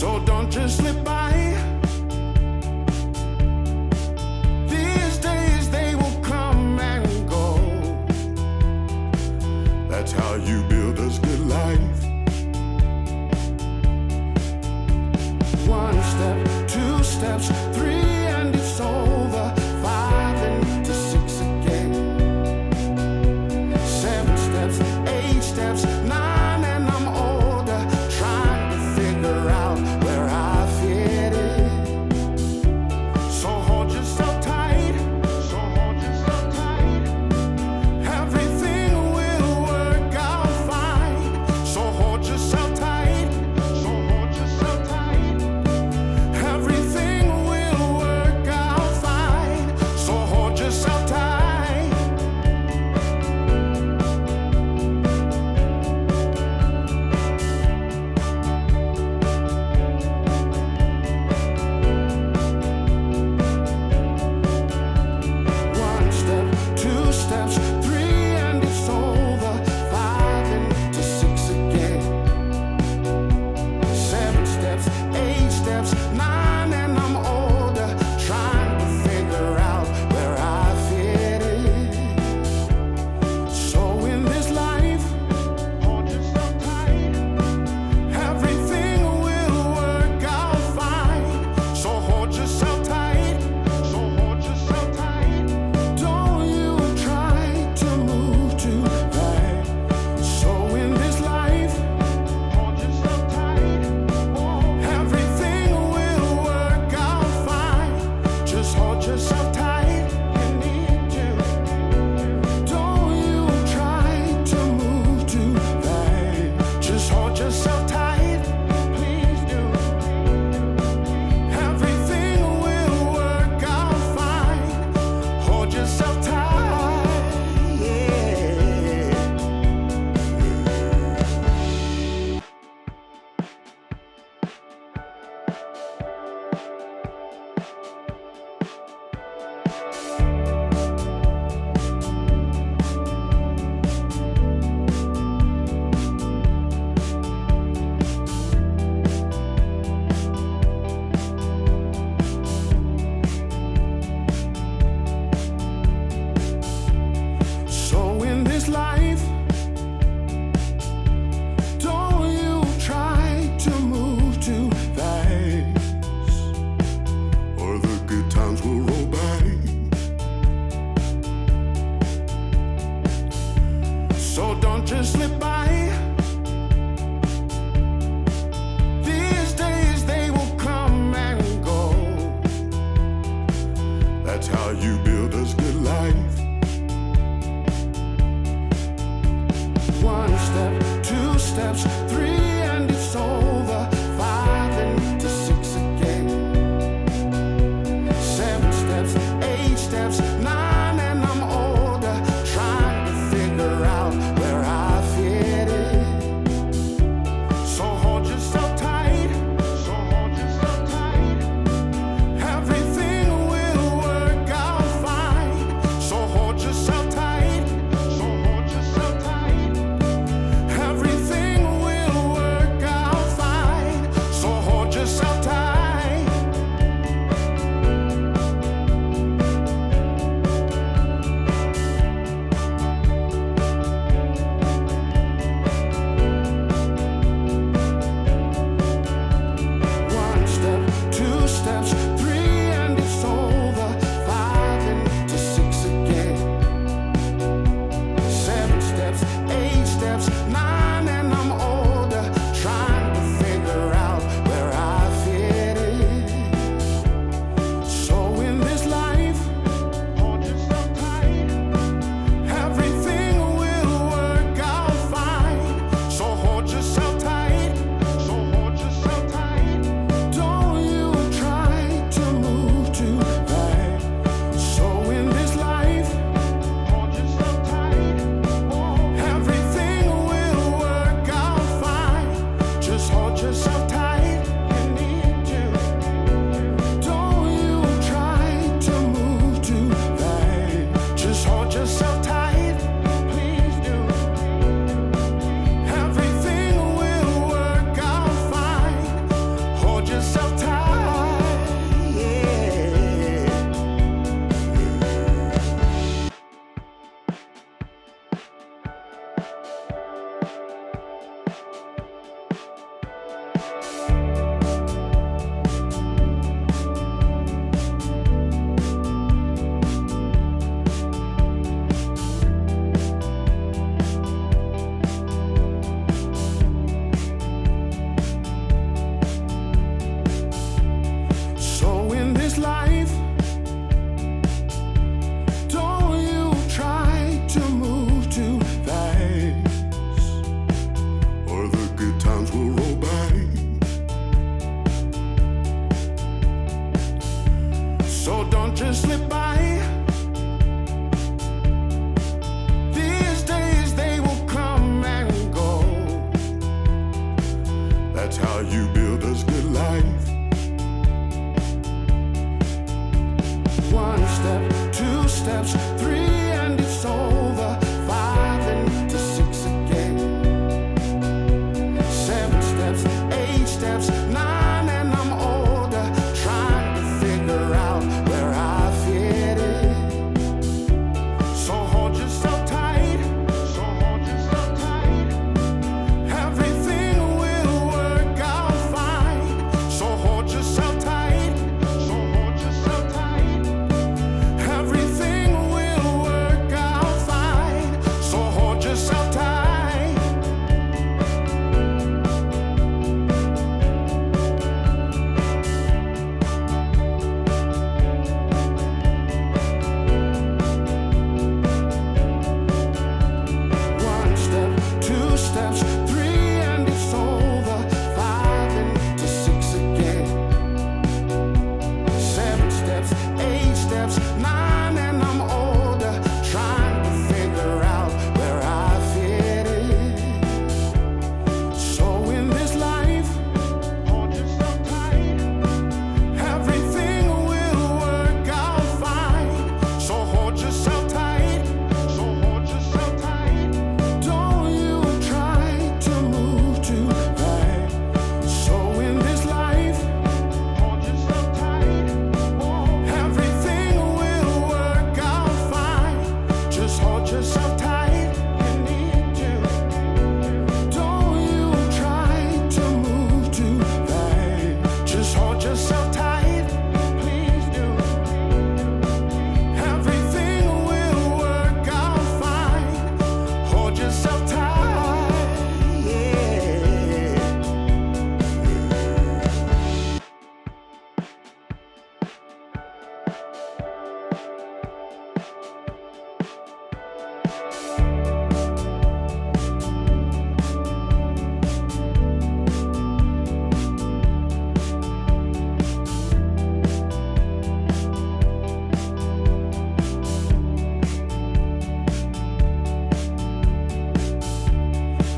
so don't just slip by. These days they will come and go. That's how you build a good life. One step, two steps, three, and it's over. Five and to six again. 7 steps, 8 steps, 9, and I'm older, trying to figure out where I fit in. So hold yourself tight, so hold yourself tight. Everything will work out fine. So hold yourself tight, so hold yourself tight. Everything will So don't just slip by. These days they will come and go. That's how you build a good life. One step, two steps, three, and it's over. 5 into 6 again. 7 steps, 8 steps, 9, and I'm older, trying to figure out where I fit in. So hold yourself tight. So hold yourself tight. Everything will work out fine. So hold yourself tight. So hold yourself tight. Everything will work out fine. So hold yourself tight. One step, 2 steps, 3, and it's over. 5 into 6 again. 7 steps, 8 steps, 9, and I'm older, trying to figure out where I fit in. So in this life, hold yourself tight. Everything will work out fine. So hold yourself tight. So hold yourself tight. Don't you try to move too fast. So in this life, hold yourself tight. Everything will work out fine. Just hold yourself tight. You need to. Don't you try to move too fast. Just hold yourself tight. Please do. Everything will work out fine. Hold yourself tight. Yeah.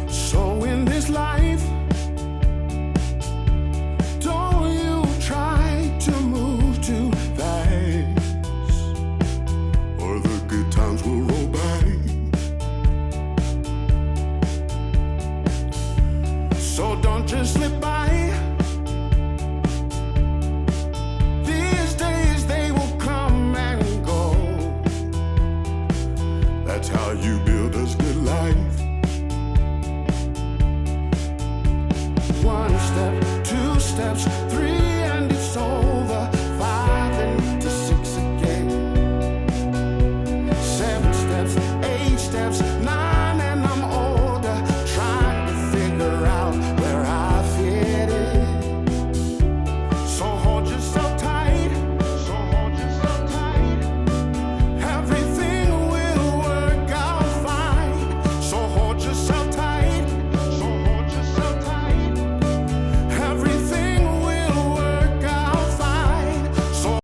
So in this life, don't you try to move too fast, or the good times will roll by. So don't just slip by. These days they will come and go. That's how you build a good life. One step, 2 steps, 3.